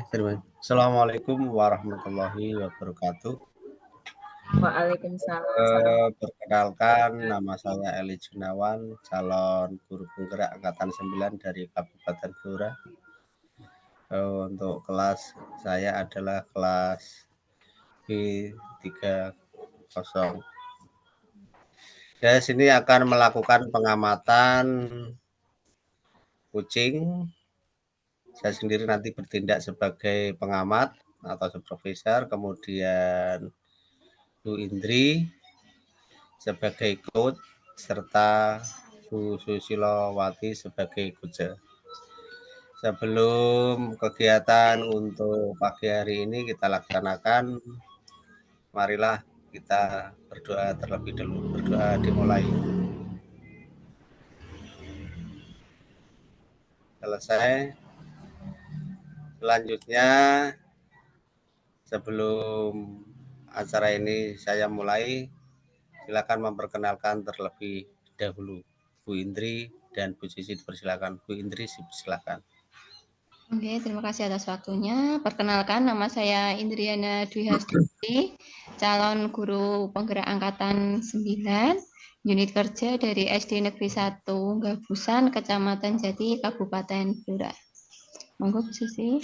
terima kasih. Assalamualaikum warahmatullahi wabarakatuh. Waalaikumsalam. Perkenalkan, nama saya Eli Junawan, calon guru penggerak angkatan 9 dari Kabupaten Blora. Untuk kelas saya adalah kelas B30. Saya sini akan melakukan pengamatan kucing. Saya sendiri nanti bertindak sebagai pengamat atau supervisor, kemudian Bu Indri sebagai coach, serta Bu Susilowati sebagai coach. Sebelum kegiatan untuk pagi hari ini kita laksanakan, marilah kita berdoa terlebih dahulu. Berdoa dimulai. Selesai. Selanjutnya, sebelum acara ini saya mulai, silakan memperkenalkan terlebih dahulu Bu Indri dan Bu Sisi, dipersilakan. Bu Indri, silakan. Oke, terima kasih atas waktunya. Perkenalkan, nama saya Indriana Dwi Hastuti, calon guru penggerak angkatan 9, unit kerja dari SD Negeri 1 Gabusan, Kecamatan Jati, Kabupaten Blora. Monggo, Bu Susi.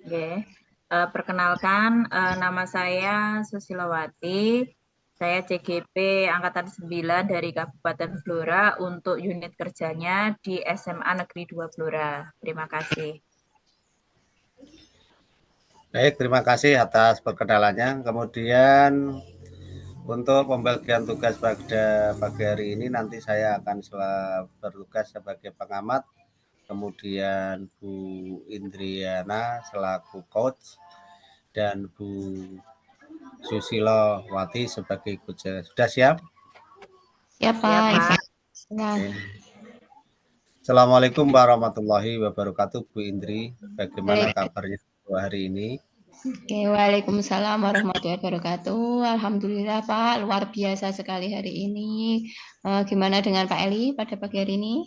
Oke. Perkenalkan, nama saya Susilowati. Saya CGP Angkatan 9 dari Kabupaten Blora untuk unit kerjanya di SMA Negeri 2 Blora. Terima kasih. Baik, terima kasih atas perkenalannya. Kemudian untuk pembagian tugas pada pagi hari ini nanti saya akan bertugas sebagai pengamat, kemudian Bu Indriana selaku coach, dan Bu Susilowati sebagai coach. Sudah siap? Ya, Pak. Assalamualaikum warahmatullahi wabarakatuh, Bu Indri. Bagaimana kabarnya hari ini? Oke, waalaikumsalam warahmatullahi wabarakatuh. Alhamdulillah, Pak, luar biasa sekali hari ini. Gimana dengan Pak Eli pada pagi hari ini?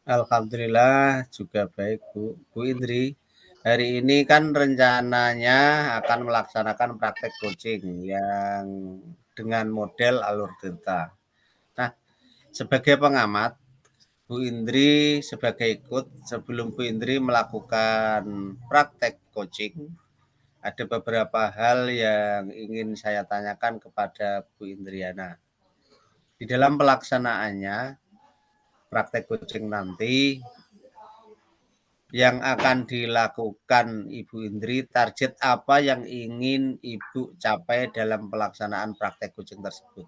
Alhamdulillah juga baik, Bu. Bu Indri, hari ini kan rencananya akan melaksanakan praktek coaching yang dengan model alur tirta. Nah, sebagai pengamat, Bu Indri sebagai coach, sebelum Bu Indri melakukan praktek coaching, ada beberapa hal yang ingin saya tanyakan kepada Bu Indriana. Di dalam pelaksanaannya, praktek coaching nanti yang akan dilakukan Ibu Indri, target apa yang ingin Ibu capai dalam pelaksanaan praktek coaching tersebut?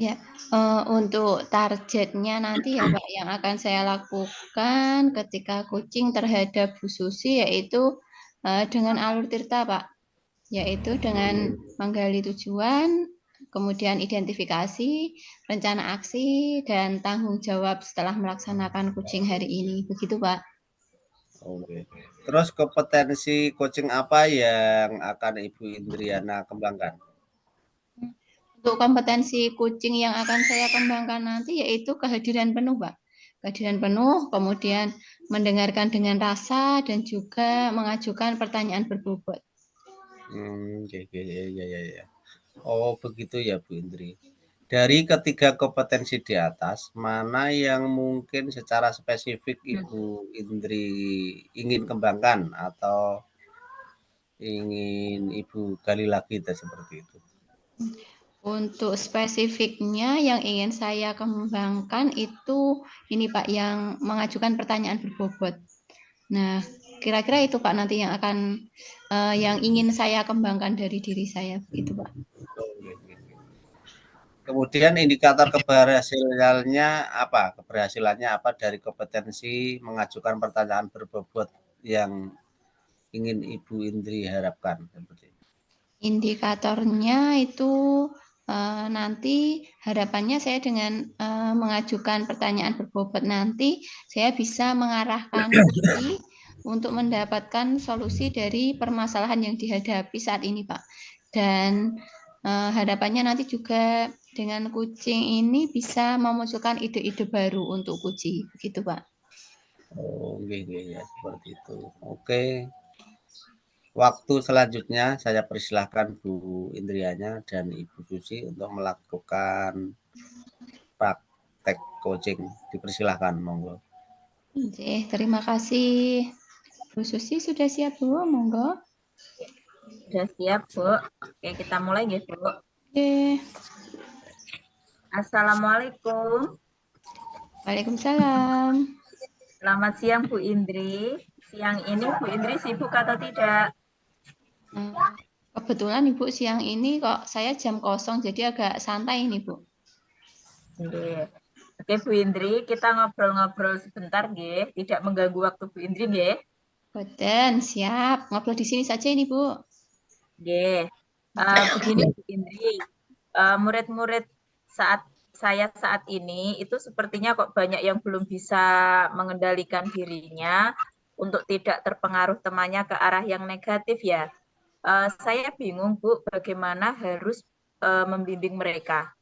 Ya, untuk targetnya nanti ya Pak, yang akan saya lakukan ketika coaching terhadap Bu Susi yaitu dengan alur tirta Pak, yaitu dengan menggali tujuan, kemudian identifikasi, rencana aksi, dan tanggung jawab setelah melaksanakan coaching hari ini. Begitu Pak. Oke. Terus kompetensi coaching apa yang akan Ibu Indriana kembangkan? Untuk kompetensi coaching yang akan saya kembangkan nanti yaitu kehadiran penuh, Pak. Kehadiran penuh, kemudian mendengarkan dengan rasa dan juga mengajukan pertanyaan berbobot. Ya. Oh, begitu ya, Bu Indri. Dari ketiga kompetensi di atas, mana yang mungkin secara spesifik Ibu Indri ingin kembangkan atau ingin Ibu gali lagi seperti itu? Untuk spesifiknya yang ingin saya kembangkan itu ini Pak, yang mengajukan pertanyaan berbobot. Nah, kira-kira itu Pak nanti yang akan yang ingin saya kembangkan dari diri saya, begitu Pak. Kemudian indikator keberhasilannya apa? Keberhasilannya apa dari kompetensi mengajukan pertanyaan berbobot yang ingin Ibu Indri harapkan? Indikatornya itu nanti harapannya saya dengan mengajukan pertanyaan berbobot nanti saya bisa mengarahkan diri untuk mendapatkan solusi dari permasalahan yang dihadapi saat ini Pak. Dan harapannya nanti juga dengan coaching ini bisa memunculkan ide-ide baru untuk coaching, begitu Pak. Oh, nggih nggih, ya seperti itu. Oke. Waktu selanjutnya saya persilahkan Bu Indrianya dan Ibu Susi untuk melakukan praktek coaching. Dipersilahkan, monggo. Oke, terima kasih. Bu Susi sudah siap, Bu? Monggo. Sudah siap, Bu. Oke, kita mulai ya, Bu. Oke. Assalamualaikum. Waalaikumsalam. Selamat siang, Bu Indri. Siang ini Bu Indri sibuk atau tidak? Kebetulan Ibu siang ini kok saya jam kosong, jadi agak santai ini, Bu. Oke. Oke, Bu Indri, kita ngobrol-ngobrol sebentar, nggih. Tidak mengganggu waktu Bu Indri, nggih. Boten, siap. Ngobrol di sini saja ini, Bu. Nggih. Begini Bu Indri, murid-murid saat ini itu sepertinya kok banyak yang belum bisa mengendalikan dirinya untuk tidak terpengaruh temannya ke arah yang negatif ya. Saya bingung Bu, bagaimana harus membimbing mereka.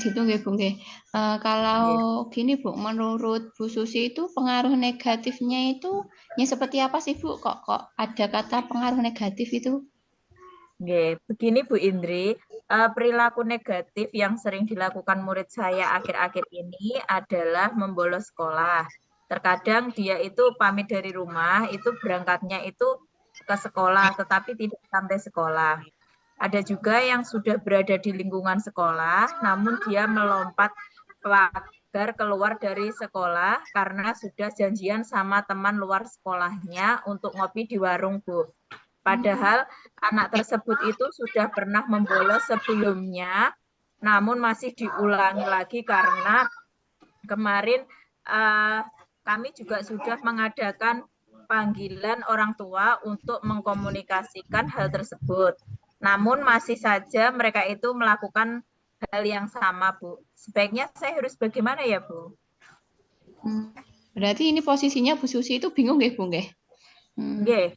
Gitu nggih, Bu nggih. Kalau gini Bu, menurut Bu Susi itu pengaruh negatifnya itu ya seperti apa sih Bu? Kok ada kata pengaruh negatif itu? Nggih, begini Bu Indri, perilaku negatif yang sering dilakukan murid saya akhir-akhir ini adalah membolos sekolah. Terkadang dia itu pamit dari rumah, itu berangkatnya itu ke sekolah, tetapi tidak sampai sekolah. Ada juga yang sudah berada di lingkungan sekolah, namun dia melompat pagar keluar dari sekolah karena sudah janjian sama teman luar sekolahnya untuk ngopi di warung, Bu. Padahal anak tersebut itu sudah pernah membolos sebelumnya, namun masih diulangi lagi karena kemarin kami juga sudah mengadakan panggilan orang tua untuk mengkomunikasikan hal tersebut. Namun masih saja mereka itu melakukan hal yang sama, Bu. Sebaiknya saya harus bagaimana ya, Bu? Berarti ini posisinya Bu Susi itu bingung nggih, Bu nggih? Nggih.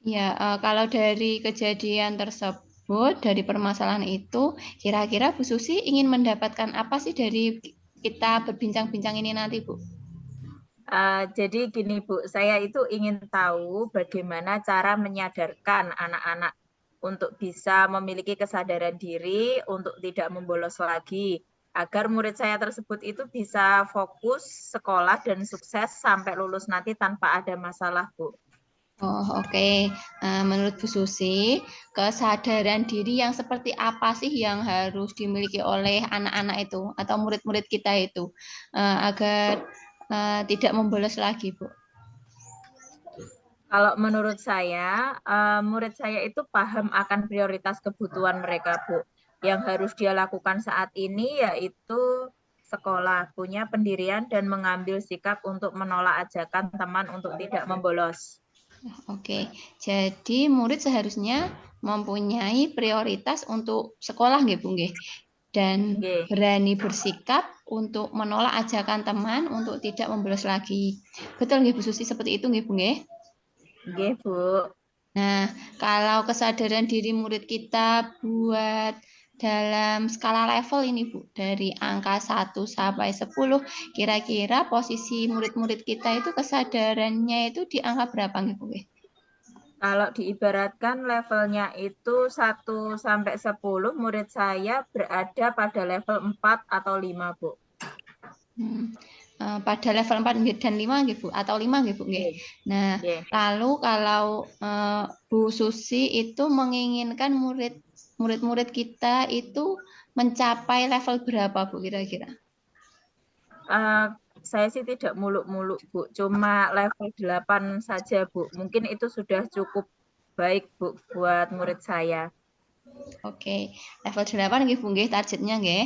Ya, kalau dari kejadian tersebut, dari permasalahan itu, kira-kira Bu Susi ingin mendapatkan apa sih dari kita berbincang-bincang ini nanti, Bu? Jadi gini Bu, saya itu ingin tahu bagaimana cara menyadarkan anak-anak untuk bisa memiliki kesadaran diri untuk tidak membolos lagi, agar murid saya tersebut itu bisa fokus sekolah dan sukses sampai lulus nanti tanpa ada masalah, Bu. Oh, oke. Menurut Bu Susi, kesadaran diri yang seperti apa sih yang harus dimiliki oleh anak-anak itu atau murid-murid kita itu agar tidak membolos lagi, Bu? Kalau menurut saya, murid saya itu paham akan prioritas kebutuhan mereka, Bu. Yang harus dia lakukan saat ini yaitu sekolah, punya pendirian dan mengambil sikap untuk menolak ajakan teman untuk tidak membolos. Oke, jadi murid seharusnya mempunyai prioritas untuk sekolah, nggih, Bu, nggih? Dan berani bersikap untuk menolak ajakan teman untuk tidak membolos lagi. Betul nggih, Bu Susi, seperti itu nggih, Bu, nggih? Nggih, Bu. Nah, kalau kesadaran diri murid kita buat dalam skala level ini, Bu, dari angka 1 sampai 10, kira-kira posisi murid-murid kita itu kesadarannya itu di angka berapa nggih, Bu? Kalau diibaratkan levelnya itu 1 sampai 10, murid saya berada pada level 4 atau 5, Bu. Pada level 4 dan 5 nggih, Bu, atau 5 nggih, Bu, nggih. Nah, lalu kalau Bu Susi itu menginginkan murid-murid kita itu mencapai level berapa, Bu, kira-kira? Saya sih tidak muluk-muluk, Bu. Cuma level 8 saja, Bu. Mungkin itu sudah cukup baik, Bu, buat murid saya. Oke, level 8 nggih, Bu, nggih, targetnya nggih.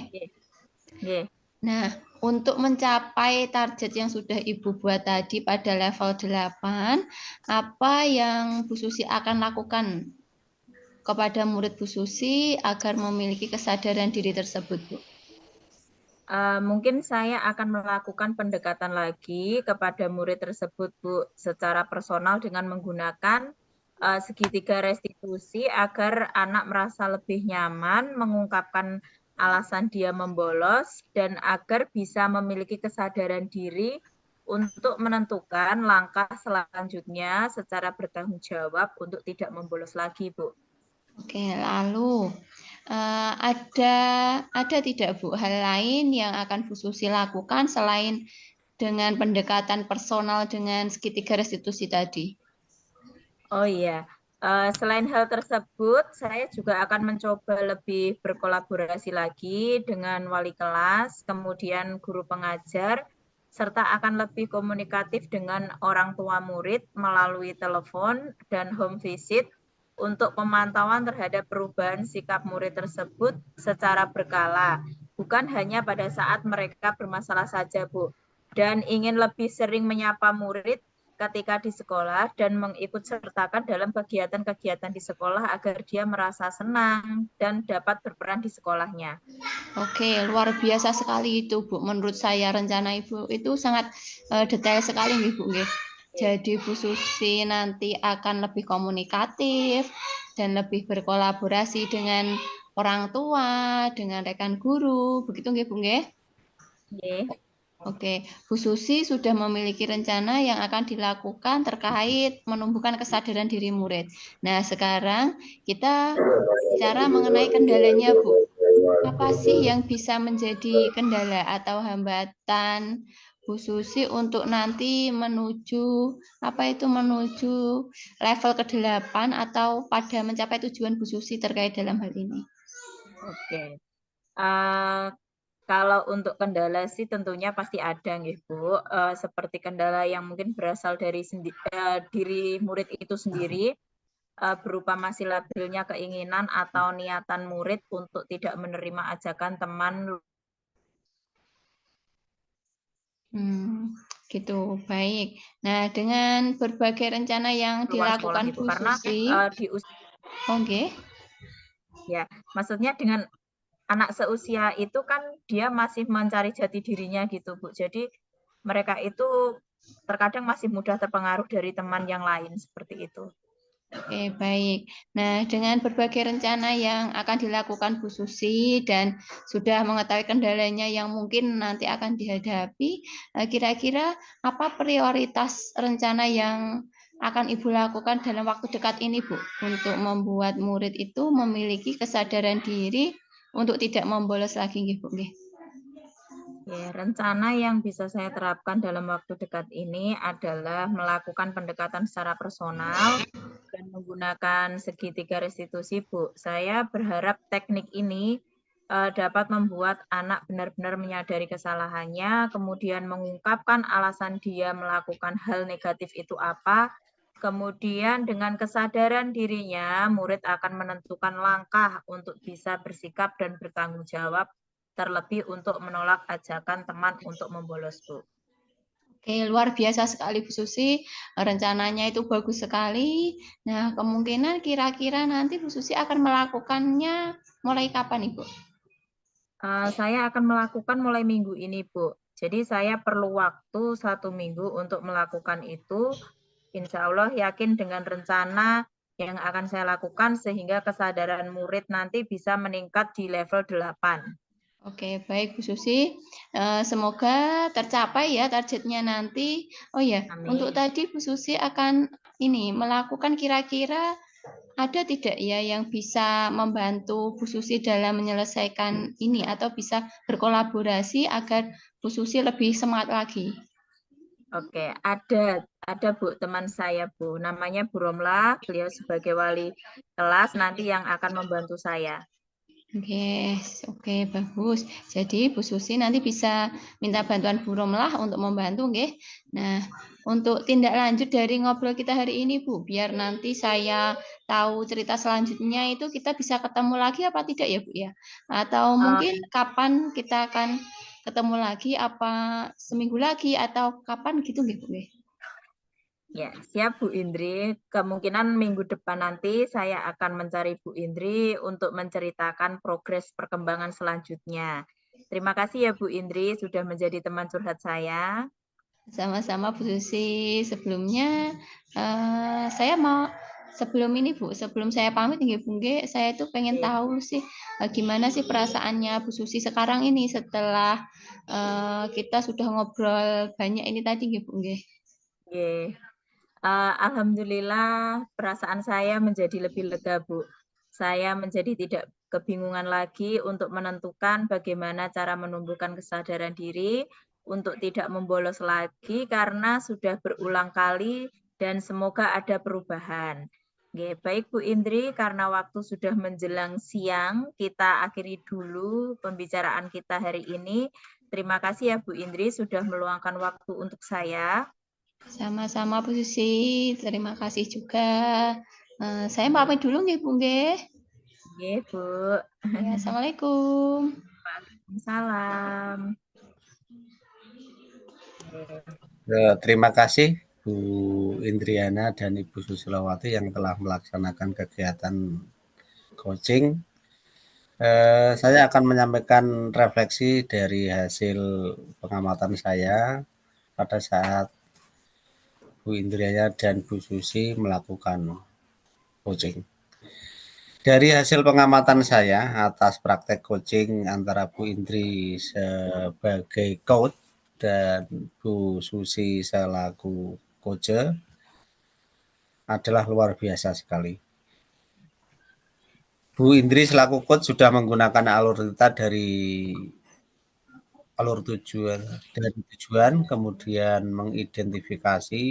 Nggih. Nah, untuk mencapai target yang sudah Ibu buat tadi pada level 8, apa yang Bu Susi akan lakukan kepada murid Bu Susi agar memiliki kesadaran diri tersebut, Bu? Mungkin saya akan melakukan pendekatan lagi kepada murid tersebut, Bu, secara personal dengan menggunakan segitiga restitusi agar anak merasa lebih nyaman mengungkapkan alasan dia membolos dan agar bisa memiliki kesadaran diri untuk menentukan langkah selanjutnya secara bertanggung jawab untuk tidak membolos lagi, Bu. Oke, lalu ada tidak Bu hal lain yang akan Bu Susi lakukan selain dengan pendekatan personal dengan segitiga restitusi tadi? Oh iya, selain hal tersebut, saya juga akan mencoba lebih berkolaborasi lagi dengan wali kelas, kemudian guru pengajar, serta akan lebih komunikatif dengan orang tua murid melalui telepon dan home visit untuk pemantauan terhadap perubahan sikap murid tersebut secara berkala, bukan hanya pada saat mereka bermasalah saja, Bu. Dan ingin lebih sering menyapa murid ketika di sekolah dan mengikut sertakan dalam kegiatan-kegiatan di sekolah agar dia merasa senang dan dapat berperan di sekolahnya. Oke, luar biasa sekali itu, Bu. Menurut saya rencana Ibu itu sangat detail sekali nih, Bu. Jadi Bu Susi nanti akan lebih komunikatif dan lebih berkolaborasi dengan orang tua, dengan rekan guru, begitu nggih, Bu nggih? Nggih. Oke, Bu Susi sudah memiliki rencana yang akan dilakukan terkait menumbuhkan kesadaran diri murid. Nah, sekarang kita bicara mengenai kendalanya, Bu. Apa sih yang bisa menjadi kendala atau hambatan Bu Susi untuk nanti menuju menuju level ke-8 atau pada mencapai tujuan Bu Susi terkait dalam hal ini? Oke. Kalau untuk kendala sih tentunya pasti ada nggih, Bu. Seperti kendala yang mungkin berasal dari diri murid itu sendiri, berupa masih labilnya keinginan atau niatan murid untuk tidak menerima ajakan teman. Gitu, baik. Nah, dengan berbagai rencana yang Keluar sekolah dilakukan itu Bu karena Susi, oke. Ya, maksudnya dengan anak seusia itu kan dia masih mencari jati dirinya gitu, Bu. Jadi mereka itu terkadang masih mudah terpengaruh dari teman yang lain seperti itu. Oke, baik. Nah, dengan berbagai rencana yang akan dilakukan Bu Susi dan sudah mengetahui kendalanya yang mungkin nanti akan dihadapi, kira-kira apa prioritas rencana yang akan Ibu lakukan dalam waktu dekat ini, Bu, untuk membuat murid itu memiliki kesadaran diri untuk tidak membolos lagi, Bu? Ya, rencana yang bisa saya terapkan dalam waktu dekat ini adalah melakukan pendekatan secara personal dan menggunakan segitiga restitusi, Bu. Saya berharap teknik ini dapat membuat anak benar-benar menyadari kesalahannya, kemudian mengungkapkan alasan dia melakukan hal negatif itu apa, kemudian dengan kesadaran dirinya, murid akan menentukan langkah untuk bisa bersikap dan bertanggung jawab, terlebih untuk menolak ajakan teman untuk membolos, Bu. Oke, luar biasa sekali Bu Susi. Rencananya itu bagus sekali. Nah, kemungkinan kira-kira nanti Bu Susi akan melakukannya mulai kapan, Ibu? Saya akan melakukan mulai minggu ini, Bu. Jadi saya perlu waktu 1 minggu untuk melakukan itu. Insya Allah yakin dengan rencana yang akan saya lakukan sehingga kesadaran murid nanti bisa meningkat di level 8. Oke, baik Bu Susi. Semoga tercapai ya targetnya nanti. Oh ya, untuk tadi Bu Susi akan melakukan kira-kira ada tidak ya yang bisa membantu Bu Susi dalam menyelesaikan ini atau bisa berkolaborasi agar Bu Susi lebih semangat lagi? Oke, ada Bu, teman saya Bu, namanya Bu Romlah, beliau sebagai wali kelas nanti yang akan membantu saya. Oke, bagus. Jadi Bu Susi nanti bisa minta bantuan Bu Romlah untuk membantu, nggih. Nah, untuk tindak lanjut dari ngobrol kita hari ini, Bu, biar nanti saya tahu cerita selanjutnya itu kita bisa ketemu lagi apa tidak ya, Bu ya? Atau mungkin kapan kita akan ketemu lagi, apa seminggu lagi atau kapan gitu nggih, Bu? Ya, siap Bu Indri. Kemungkinan minggu depan nanti saya akan mencari Bu Indri untuk menceritakan progres perkembangan selanjutnya. Terima kasih ya Bu Indri sudah menjadi teman curhat saya. Sama-sama Bu Susi. Sebelumnya saya mau sebelum ini Bu, sebelum saya pamit nggih Bu nggih, saya itu pengen Oke. tahu sih gimana sih perasaannya Bu Susi sekarang ini setelah kita sudah ngobrol banyak ini tadi nggih Bu nggih. Nggih. Alhamdulillah perasaan saya menjadi lebih lega, Bu. Saya menjadi tidak kebingungan lagi untuk menentukan bagaimana cara menumbuhkan kesadaran diri untuk tidak membolos lagi karena sudah berulang kali dan semoga ada perubahan. Nggih, baik Bu Indri, karena waktu sudah menjelang siang, kita akhiri dulu pembicaraan kita hari ini. Terima kasih ya Bu Indri sudah meluangkan waktu untuk saya. Sama-sama Bu Susi, terima kasih juga. Saya pamit dulu nggih Bu nggih. Nggih, Bu. Ya, Assalamualaikum. Waalaikumsalam. Terima kasih Bu Indriana dan Ibu Susilowati yang telah melaksanakan kegiatan coaching. Saya akan menyampaikan refleksi dari hasil pengamatan saya pada saat Bu Indriana dan Bu Susi melakukan coaching. Dari hasil pengamatan saya atas praktek coaching antara Bu Indri sebagai coach dan Bu Susi selaku coach adalah luar biasa sekali. Bu Indri selaku coach sudah menggunakan alur cerita dari alur tujuan, kemudian mengidentifikasi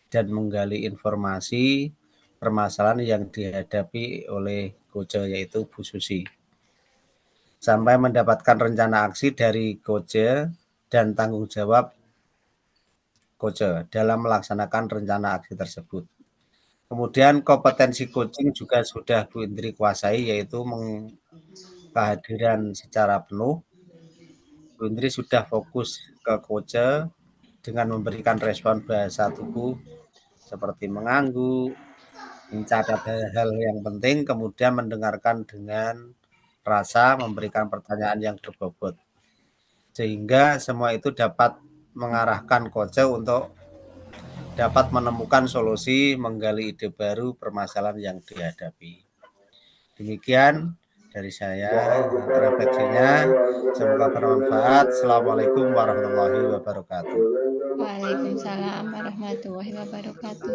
dan menggali informasi permasalahan yang dihadapi oleh coach yaitu Bu Susi. Sampai mendapatkan rencana aksi dari coach dan tanggung jawab coach dalam melaksanakan rencana aksi tersebut. Kemudian kompetensi coaching juga sudah Bu Indri kuasai, yaitu kehadiran secara penuh. Bu Indri sudah fokus ke coach dengan memberikan respon bahasa tubuh seperti mengangguk, mencatat hal-hal yang penting, kemudian mendengarkan dengan rasa, memberikan pertanyaan yang berbobot. Sehingga semua itu dapat mengarahkan coach untuk dapat menemukan solusi, menggali ide baru permasalahan yang dihadapi. Demikian dari saya refleksinya. Semoga bermanfaat. Assalamualaikum warahmatullahi wabarakatuh. Waalaikumsalam warahmatullahi wabarakatuh.